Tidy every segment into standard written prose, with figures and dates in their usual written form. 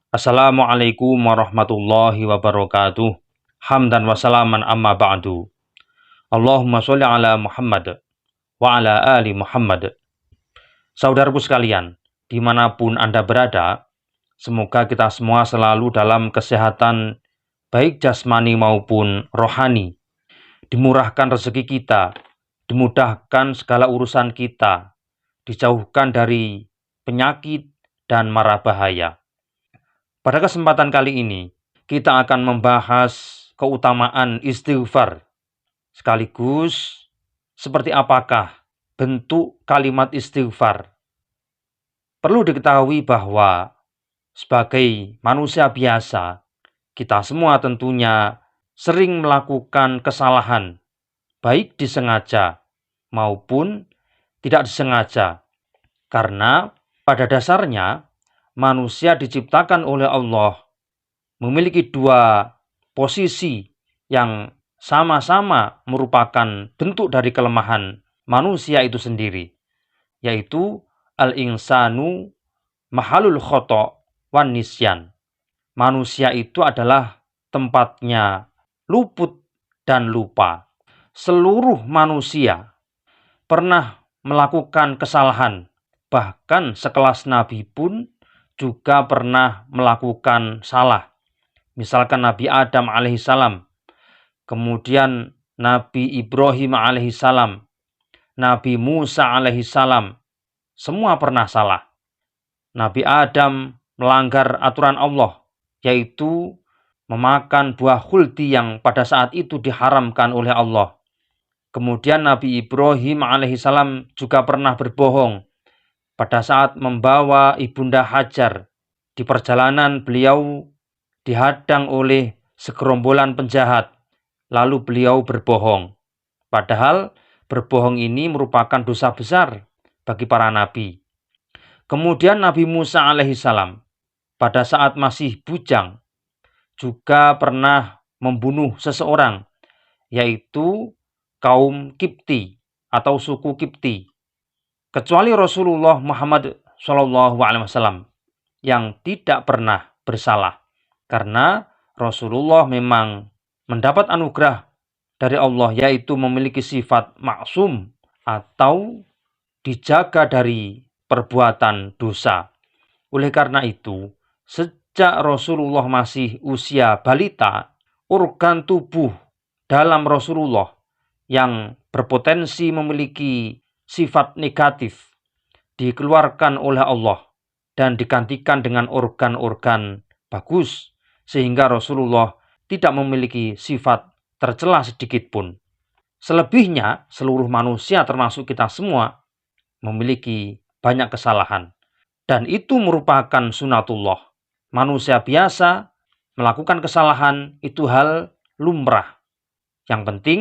Assalamualaikum warahmatullahi wabarakatuh. Hamdan wa salaman amma ba'du. Allahumma sholli ala Muhammad wa ala ali Muhammad. Saudaraku sekalian, dimanapun Anda berada, semoga kita semua selalu dalam kesehatan baik jasmani maupun rohani. Dimurahkan rezeki kita, dimudahkan segala urusan kita, dijauhkan dari penyakit dan mara bahaya. Pada kesempatan kali ini, kita akan membahas keutamaan istighfar. Sekaligus, seperti apakah bentuk kalimat istighfar. Perlu diketahui bahwa sebagai manusia biasa, kita semua tentunya sering melakukan kesalahan, baik disengaja maupun tidak disengaja. Karena pada dasarnya, manusia diciptakan oleh Allah memiliki dua posisi yang sama-sama merupakan bentuk dari kelemahan manusia itu sendiri, yaitu al-insanu mahalul khoto' wan nisyan. Manusia itu adalah tempatnya luput dan lupa. Seluruh manusia pernah melakukan kesalahan, bahkan sekelas Nabi pun juga pernah melakukan salah. Misalkan Nabi Adam alaihissalam, kemudian Nabi Ibrahim alaihissalam, Nabi Musa alaihissalam, semua pernah salah. Nabi Adam melanggar aturan Allah, yaitu memakan buah khuldi yang pada saat itu diharamkan oleh Allah. Kemudian Nabi Ibrahim alaihissalam juga pernah berbohong pada saat membawa Ibunda Hajar. Di perjalanan beliau dihadang oleh segerombolan penjahat, lalu beliau berbohong. Padahal berbohong ini merupakan dosa besar bagi para nabi. Kemudian Nabi Musa alaihissalam pada saat masih bujang juga pernah membunuh seseorang, yaitu kaum Kipti atau suku Kipti. Kecuali Rasulullah Muhammad SAW yang tidak pernah bersalah. Karena Rasulullah memang mendapat anugerah dari Allah, yaitu memiliki sifat maksum atau dijaga dari perbuatan dosa. Oleh karena itu, sejak Rasulullah masih usia balita, organ tubuh dalam Rasulullah yang berpotensi memiliki sifat negatif dikeluarkan oleh Allah dan digantikan dengan organ-organ bagus, sehingga Rasulullah tidak memiliki sifat tercela sedikit pun. Selebihnya, seluruh manusia termasuk kita semua memiliki banyak kesalahan. Dan itu merupakan sunatullah. Manusia biasa melakukan kesalahan, itu hal lumrah. Yang penting,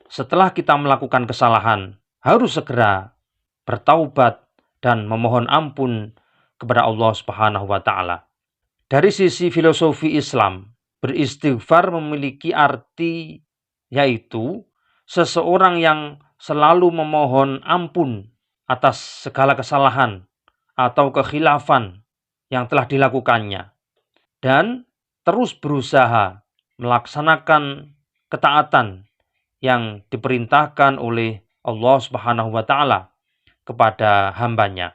setelah kita melakukan kesalahan, harus segera bertaubat dan memohon ampun kepada Allah Subhanahu wa Ta'ala. Dari sisi filosofi Islam, beristighfar memiliki arti yaitu seseorang yang selalu memohon ampun atas segala kesalahan atau kekhilafan yang telah dilakukannya dan terus berusaha melaksanakan ketaatan yang diperintahkan oleh Allah Subhanahu wa Ta'ala kepada hambanya.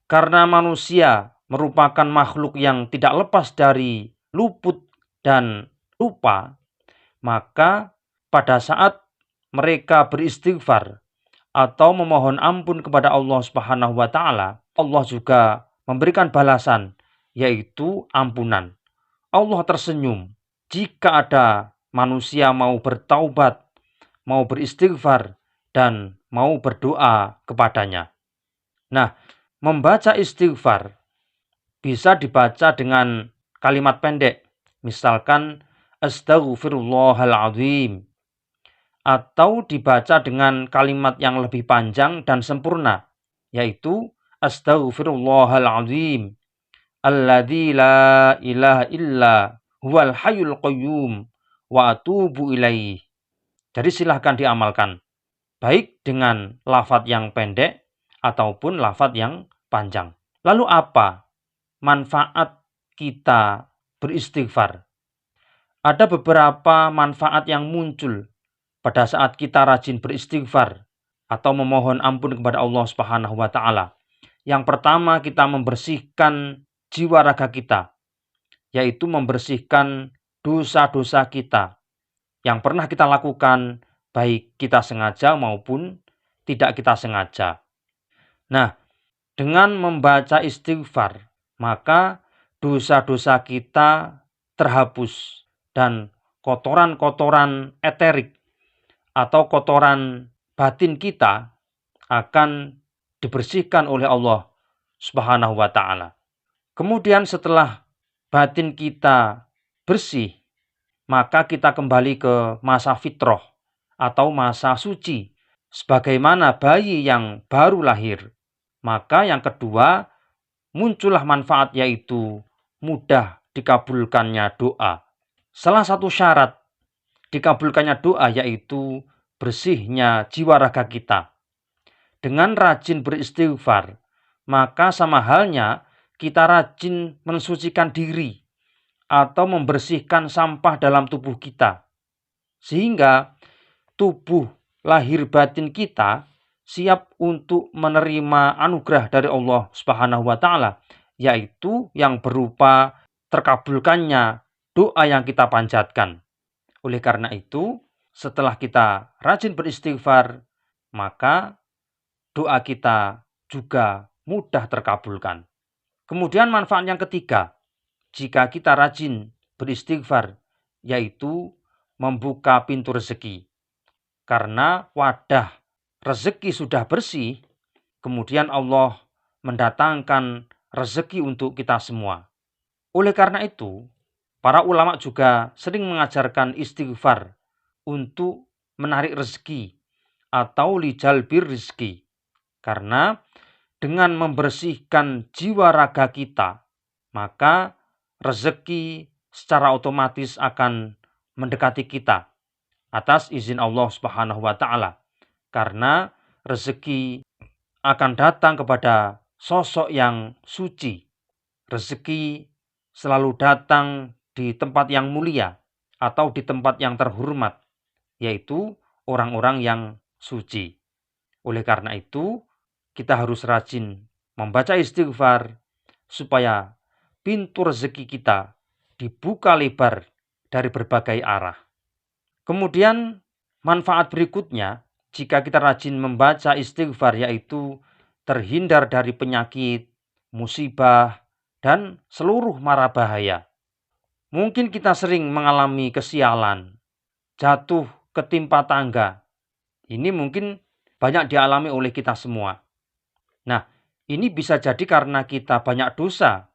Karena manusia merupakan makhluk yang tidak lepas dari luput dan lupa, maka pada saat mereka beristighfar atau memohon ampun kepada Allah Subhanahu wa Ta'ala, Allah juga memberikan balasan, yaitu ampunan. Allah tersenyum jika ada manusia mau bertaubat, mau beristighfar, dan mau berdoa kepadanya. Nah, membaca istighfar bisa dibaca dengan kalimat pendek, misalkan Astaghfirullahaladzim, atau dibaca dengan kalimat yang lebih panjang dan sempurna, yaitu Astaghfirullahaladzim alladzi la ilaha illa huwal hayyul qayyum wa atubu ilaih. Jadi silahkan diamalkan, baik dengan lafadz yang pendek ataupun lafadz yang panjang. Lalu apa manfaat kita beristighfar. Ada beberapa manfaat yang muncul pada saat kita rajin beristighfar atau memohon ampun kepada Allah Subhanahu wa taala. Yang pertama, kita membersihkan jiwa raga kita, yaitu membersihkan dosa-dosa kita yang pernah kita lakukan, baik kita sengaja maupun tidak kita sengaja. Nah, dengan membaca istighfar, maka dosa-dosa kita terhapus dan kotoran-kotoran eterik atau kotoran batin kita akan dibersihkan oleh Allah Subhanahu wa taala. Kemudian setelah batin kita bersih, maka kita kembali ke masa fitrah atau masa suci, sebagaimana bayi yang baru lahir. Maka yang kedua, muncullah manfaat, yaitu mudah dikabulkannya doa. Salah satu syarat dikabulkannya doa yaitu bersihnya jiwa raga kita. Dengan rajin beristighfar, maka sama halnya kita rajin mensucikan diri atau membersihkan sampah dalam tubuh kita, sehingga tubuh lahir batin kita siap untuk menerima anugerah dari Allah Subhanahu wa taala, yaitu yang berupa terkabulkannya doa yang kita panjatkan. Oleh karena itu, setelah kita rajin beristighfar, maka doa kita juga mudah terkabulkan. Kemudian manfaat yang ketiga, jika kita rajin beristighfar, yaitu membuka pintu rezeki. Karena wadah rezeki sudah bersih, kemudian Allah mendatangkan rezeki untuk kita semua. Oleh karena itu, para ulama juga sering mengajarkan istighfar untuk menarik rezeki atau lijalbir rezeki. Karena dengan membersihkan jiwa raga kita, maka rezeki secara otomatis akan mendekati kita atas izin Allah Subhanahu wa taala. Karena rezeki akan datang kepada sosok yang suci. Rezeki selalu datang di tempat yang mulia atau di tempat yang terhormat, yaitu orang-orang yang suci. Oleh karena itu, kita harus rajin membaca istighfar supaya pintu rezeki kita dibuka lebar dari berbagai arah. Kemudian manfaat berikutnya, jika kita rajin membaca istighfar, yaitu terhindar dari penyakit, musibah, dan seluruh mara bahaya. Mungkin kita sering mengalami kesialan, jatuh ketimpa tangga. Ini mungkin banyak dialami oleh kita semua. Nah, ini bisa jadi karena kita banyak dosa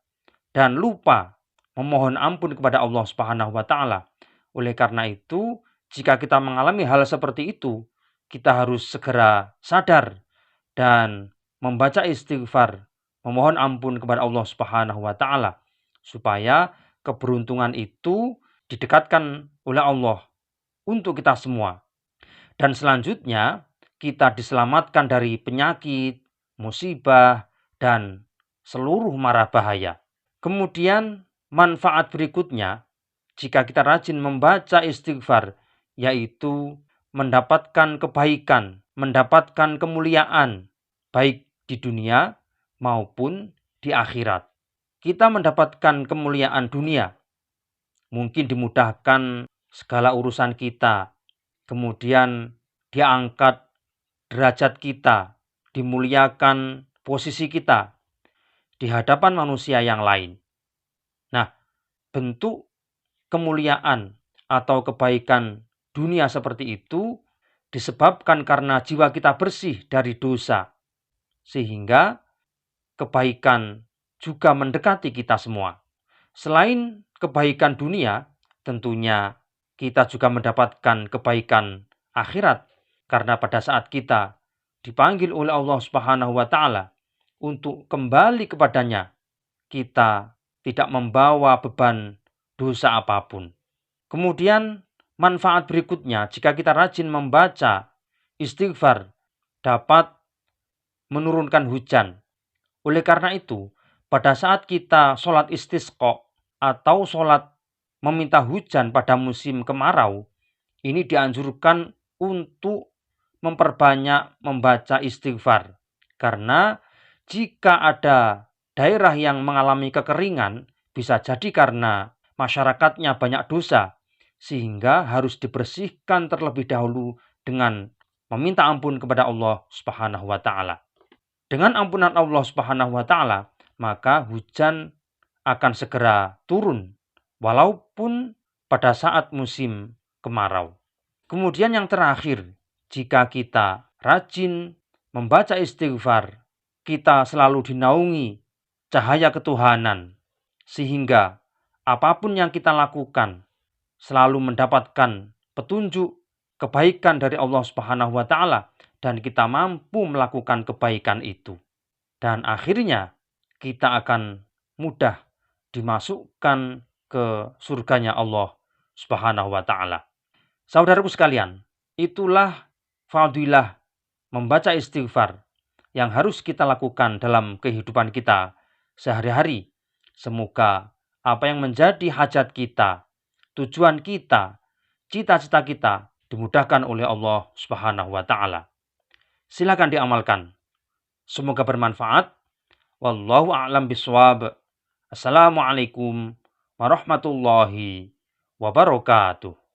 dan lupa memohon ampun kepada Allah Subhanahu wa taala. Oleh karena itu, jika kita mengalami hal seperti itu, kita harus segera sadar dan membaca istighfar, memohon ampun kepada Allah Subhanahu wa taala supaya keberuntungan itu didekatkan oleh Allah untuk kita semua. Dan selanjutnya, kita diselamatkan dari penyakit, musibah, dan seluruh mara bahaya. Kemudian manfaat berikutnya, jika kita rajin membaca istighfar, yaitu mendapatkan kebaikan, mendapatkan kemuliaan, baik di dunia maupun di akhirat. Kita mendapatkan kemuliaan dunia, mungkin dimudahkan segala urusan kita, kemudian diangkat derajat kita, dimuliakan posisi kita di hadapan manusia yang lain. Nah, bentuk kemuliaan atau kebaikan dunia seperti itu disebabkan karena jiwa kita bersih dari dosa, sehingga kebaikan juga mendekati kita semua. Selain kebaikan dunia, tentunya kita juga mendapatkan kebaikan akhirat, karena pada saat kita dipanggil oleh Allah Subhanahu wa taala untuk kembali kepadanya, kita tidak membawa beban dosa apapun. Kemudian manfaat berikutnya, jika kita rajin membaca istighfar, dapat menurunkan hujan. Oleh karena itu, pada saat kita sholat istisqa, atau sholat meminta hujan pada musim kemarau, ini dianjurkan untuk memperbanyak membaca istighfar. Karena jika ada daerah yang mengalami kekeringan, bisa jadi karena masyarakatnya banyak dosa, sehingga harus dibersihkan terlebih dahulu dengan meminta ampun kepada Allah Subhanahu wa taala. Dengan ampunan Allah Subhanahu wa taala, maka hujan akan segera turun walaupun pada saat musim kemarau. Kemudian yang terakhir, jika kita rajin membaca istighfar, kita selalu dinaungi cahaya ketuhanan, sehingga apapun yang kita lakukan selalu mendapatkan petunjuk kebaikan dari Allah Subhanahu wa taala dan kita mampu melakukan kebaikan itu. Dan akhirnya kita akan mudah dimasukkan ke surganya Allah Subhanahu wa taala. Saudaraku sekalian, itulah fadilah membaca istighfar yang harus kita lakukan dalam kehidupan kita sehari-hari. Semoga apa yang menjadi hajat kita, tujuan kita, cita-cita kita dimudahkan oleh Allah Subhanahu wa taala. Silakan diamalkan. Semoga bermanfaat. Wallahu a'lam bishawab. Assalamualaikum warahmatullahi wabarakatuh.